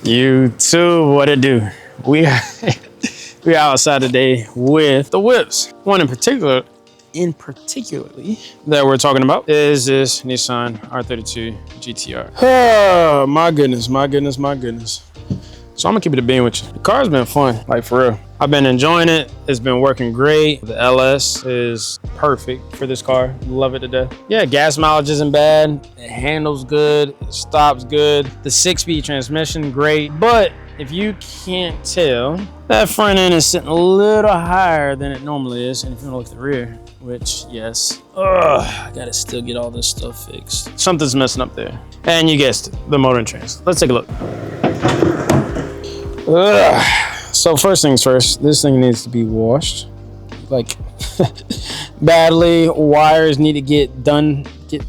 YouTube, what it do? We are outside today with the whips. One in particularly that we're talking about is this Nissan R32 GTR. Oh my goodness. So I'm gonna keep it a bean with you. The car's been fun, like for real. I've been enjoying it. It's been working great. The LS is perfect for this car. Love it to death. Yeah, gas mileage isn't bad. It handles good. It stops good. The 6-speed transmission, great. But if you can't tell, that front end is sitting a little higher than it normally is. And if you wanna look at the rear, which, yes, I gotta still get all this stuff fixed. Something's messing up there. And you guessed it, the motor and trans. Let's take a look. So first things first, this thing needs to be washed, like badly. Wires need to get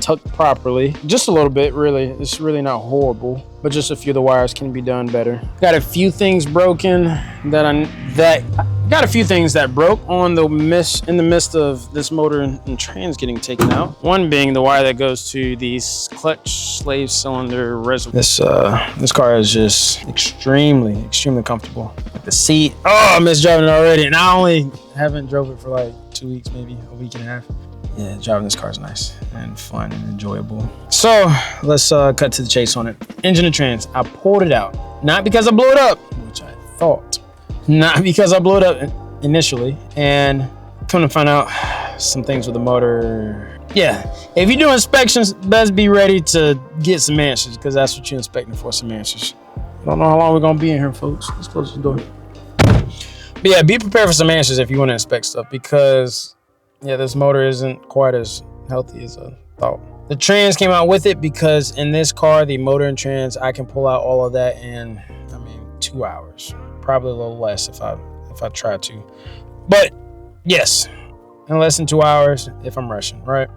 tucked properly, just a little bit. Really, it's really not horrible, but just a few of the wires can be done better. Got a few things broken got a few things that broke in the midst of this motor and trans getting taken out. One being the wire that goes to the clutch slave cylinder reservoir. This car is just extremely comfortable. The seat, I miss driving it already, and I only haven't drove it for like 2 weeks, maybe a week and a half. Yeah, driving this car is nice and fun and enjoyable. So let's cut to the chase on it. Engine and trans, I pulled it out, not because I blew it up, which I thought. Not because I blew it up initially, and come to find out some things with the motor. Yeah, if you do inspections, best be ready to get some answers, because that's what you're inspecting for, some answers. I don't know how long we're gonna be in here, folks. Let's close the door. But yeah, be prepared for some answers if you want to inspect stuff, because yeah, this motor isn't quite as healthy as I thought. The trans came out with it because in this car, the motor and trans, I can pull out all of that in, 2 hours. Probably a little less if I try to, but yes, in less than 2 hours if I'm rushing, right?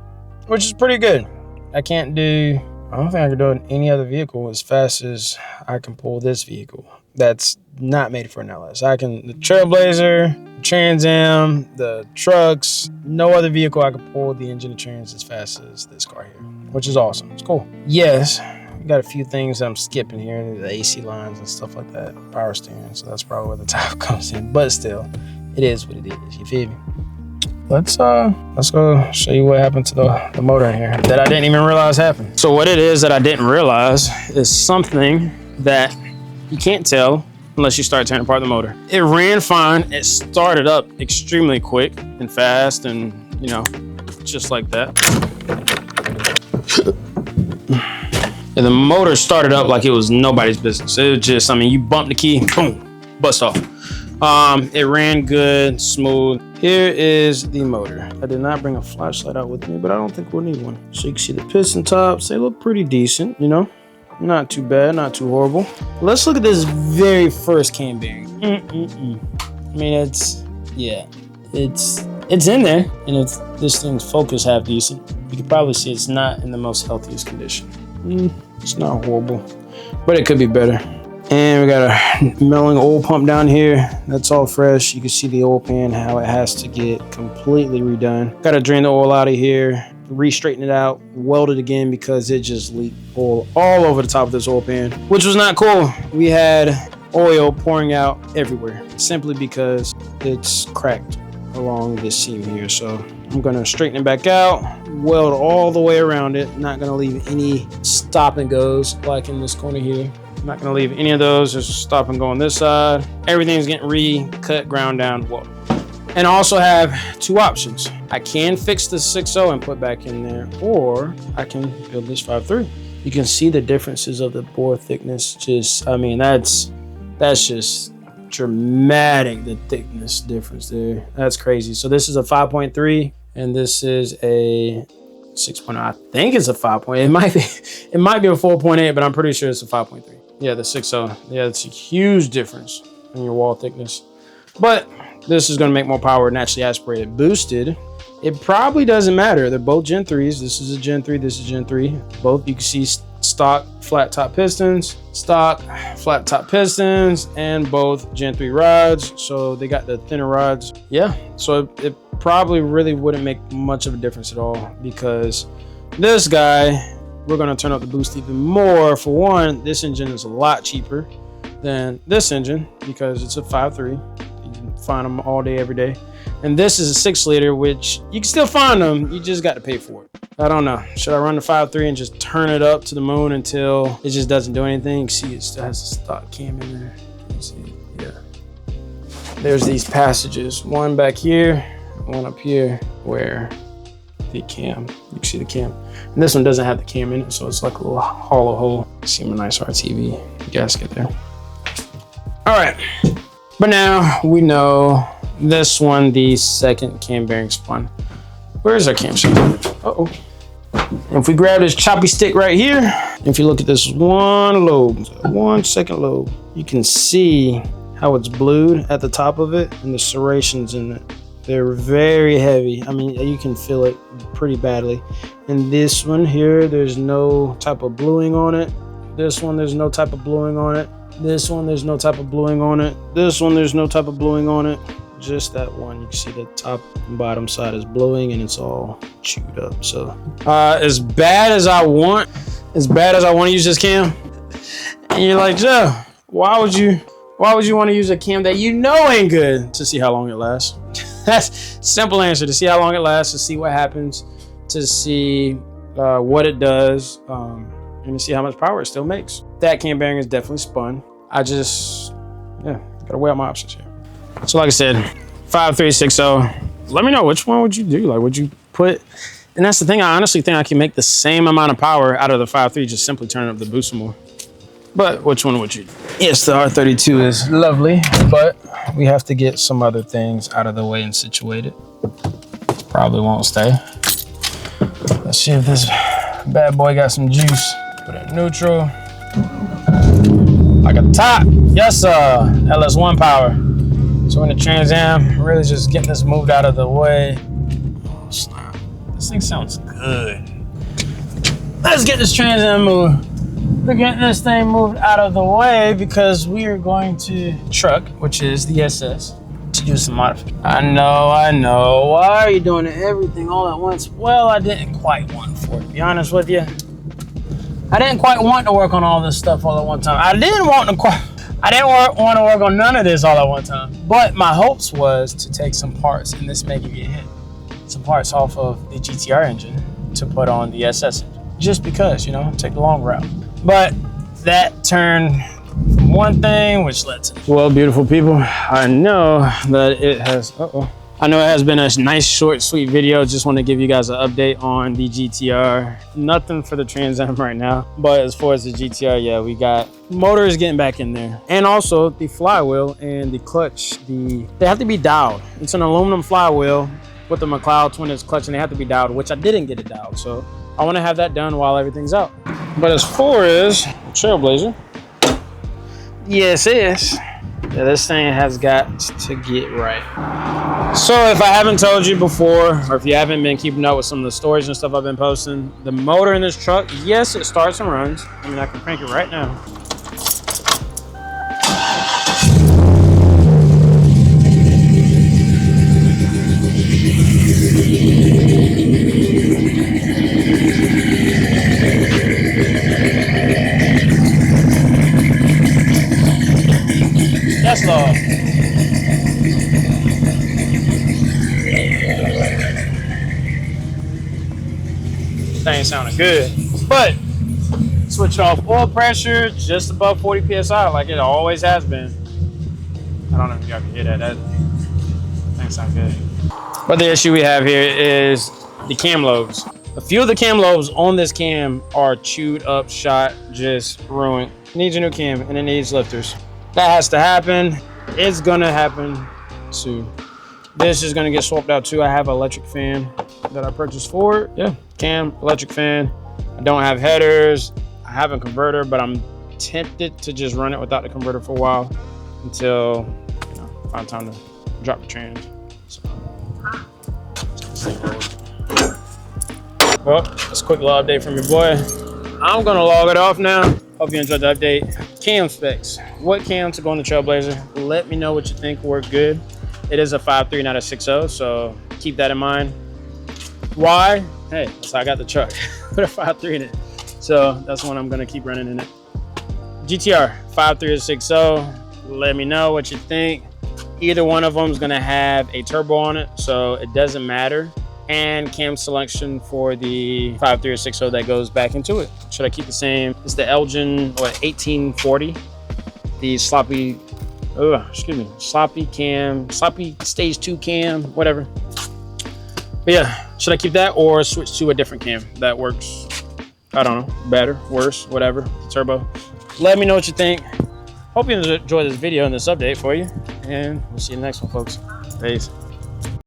Which is pretty good. I don't think I can do it in any other vehicle as fast as I can pull this vehicle. That's not made for an LS. The Trailblazer, the Trans Am, the trucks, no other vehicle I can pull the engine and trans as fast as this car here, which is awesome. It's cool. Yes. Got a few things I'm skipping here, the AC lines and stuff like that, power steering, so that's probably where the top comes in, but still, it is what it is, you feel me? Let's go show you what happened to the motor in here that I didn't even realize happened. So what it is that I didn't realize is something that you can't tell unless you start tearing apart the motor. It ran fine, it started up extremely quick and fast, and just like that. And the motor started up like it was nobody's business. It was just, you bump the key, boom, bust off. It ran good, smooth. Here is the motor. I did not bring a flashlight out with me, but I don't think we'll need one. So you can see the piston tops. They look pretty decent, Not too bad, not too horrible. Let's look at this very first cam bearing. It's in there, and this thing's focus half decent. You can probably see it's not in the most healthiest condition. It's not horrible, but it could be better. And we got a milling oil pump down here. That's all fresh. You can see the oil pan, how it has to get completely redone. Got to drain the oil out of here, re-straighten it out, weld it again because it just leaked oil all over the top of this oil pan, which was not cool. We had oil pouring out everywhere simply because it's cracked along this seam here. So I'm gonna straighten it back out, weld all the way around it. Not gonna leave any stop and goes like in this corner here. Not gonna leave any of those, just stop and go on this side. Everything's getting recut, ground down, weld. And I also have two options. I can fix the 6.0 and put back in there, or I can build this 5.3. You can see the differences of the bore thickness. That's just dramatic, the thickness difference there. That's crazy. So this is a 5.3 and this is a 6.0. I think it's a 5.8. It might be a 4.8, but I'm pretty sure it's a 5.3. Yeah, the 6.0. Yeah, it's a huge difference in your wall thickness. But this is going to make more power naturally aspirated. Boosted, it probably doesn't matter. They're both Gen 3s. This is a Gen 3, this is Gen 3. Both, you can see stock flat top pistons, and both Gen 3 rods. So they got the thinner rods. Yeah, so it probably really wouldn't make much of a difference at all, because this guy, we're going to turn up the boost even more. For one, this engine is a lot cheaper. than this engine because it's a 5.3. You can find them all day, every day. And this is a 6-liter, which you can still find them. You just got to pay for it. I don't know. Should I run the 5.3 and just turn it up to the moon until it just doesn't do anything? You see, it still has a stock cam in there. You see it? Yeah. There's these passages, one back here, one up here, where the cam, you can see the cam. And this one doesn't have the cam in it, so it's like a little hollow hole. You see my nice RTV gasket there. All right, but now we know this one, the second cam bearing spun. Where is our camshaft? Uh-oh. If we grab this choppy stick right here, if you look at this one lobe, 1 second lobe, you can see how it's blued at the top of it and the serrations in it. They're very heavy. I mean, you can feel it pretty badly. And this one here, there's no type of bluing on it. This one, there's no type of bluing on it. This one, there's no type of bluing on it. This one, there's no type of bluing on it. Just that one. You can see the top and bottom side is bluing and it's all chewed up. So as bad as I want to use this cam, and you're like, Joe, why would you want to use a cam that you know ain't good? To see how long it lasts. That's simple answer. To see how long it lasts, to see what happens, to see what it does, and to see how much power it still makes. That cam bearing is definitely spun. I just, gotta weigh out my options here. So like I said, 5.360. Let me know, which one would you do? Like, would you put, and that's the thing, I honestly think I can make the same amount of power out of the 5.3, just simply turning up the boost more. But which one would you do? Yes, the R32 is lovely, but we have to get some other things out of the way and situated. Probably won't stay. Let's see if this bad boy got some juice. Put it in neutral. Like a top. Yes, LS1 power. So in the Trans Am, really just getting this moved out of the way. Oh, snap. This thing sounds good. Let's get this Trans Am moved. We're getting this thing moved out of the way because we are going to truck, which is the SS, to do some modification. I know. Why are you doing everything all at once? Well, I didn't quite want for it, to be honest with you. I didn't quite want to work on all this stuff all at one time. I didn't want to work on none of this all at one time. But my hopes was to take some parts, and this may get hit, some parts off of the GTR engine to put on the SS engine. Just because, take the long route. But that turned from one thing, which led to, well, beautiful people, I know that it has, I know it has been a nice, short, sweet video. Just want to give you guys an update on the GTR. Nothing for the Trans Am right now, but as far as the GTR, yeah, we got motor is getting back in there. And also the flywheel and the clutch, they have to be dialed. It's an aluminum flywheel with the McLeod twin-inch clutch, and they have to be dialed, which I didn't get it dialed. So I want to have that done while everything's out. But as far as Trailblazer, yes, yeah, this thing has got to get right. So if I haven't told you before, or if you haven't been keeping up with some of the stories and stuff I've been posting, the motor in this truck, yes, it starts and runs. I mean, I can crank it right now. That's all. Thing sounding good, but switch off oil pressure just above 40 psi like it always has been. I don't know if y'all can hear that. That thing sounds good. But the issue we have here is the cam lobes. A few of the cam lobes on this cam are chewed up, shot, just ruined. It needs a new cam and it needs lifters. That has to happen. It's gonna happen soon. This is gonna get swapped out too. I have an electric fan that I purchased for it. Yeah, cam, electric fan. I don't have headers. I have a converter, but I'm tempted to just run it without the converter for a while until find time to drop the trans. So, well, that's a quick little update from your boy. I'm gonna log it off now. Hope you enjoyed the update. Cam specs. What cam to go on the Trailblazer? Let me know what you think worked good. It is a 5.3, not a 6.0, so keep that in mind. Why? Hey, so I got the truck with a 5.3 in it. So that's one I'm gonna keep running in it. GTR 5360. Let me know what you think. Either one of them is going to have a turbo on it, so it doesn't matter. And cam selection for the 5360 that goes back into it. Should I keep the same? It's the Elgin 1840. The sloppy, sloppy cam, sloppy stage 2 cam, whatever. But yeah, should I keep that or switch to a different cam that works? I don't know, better, worse, whatever, turbo. Let me know what you think. Hope you enjoyed this video and this update for you. And we'll see you in the next one, folks. Peace.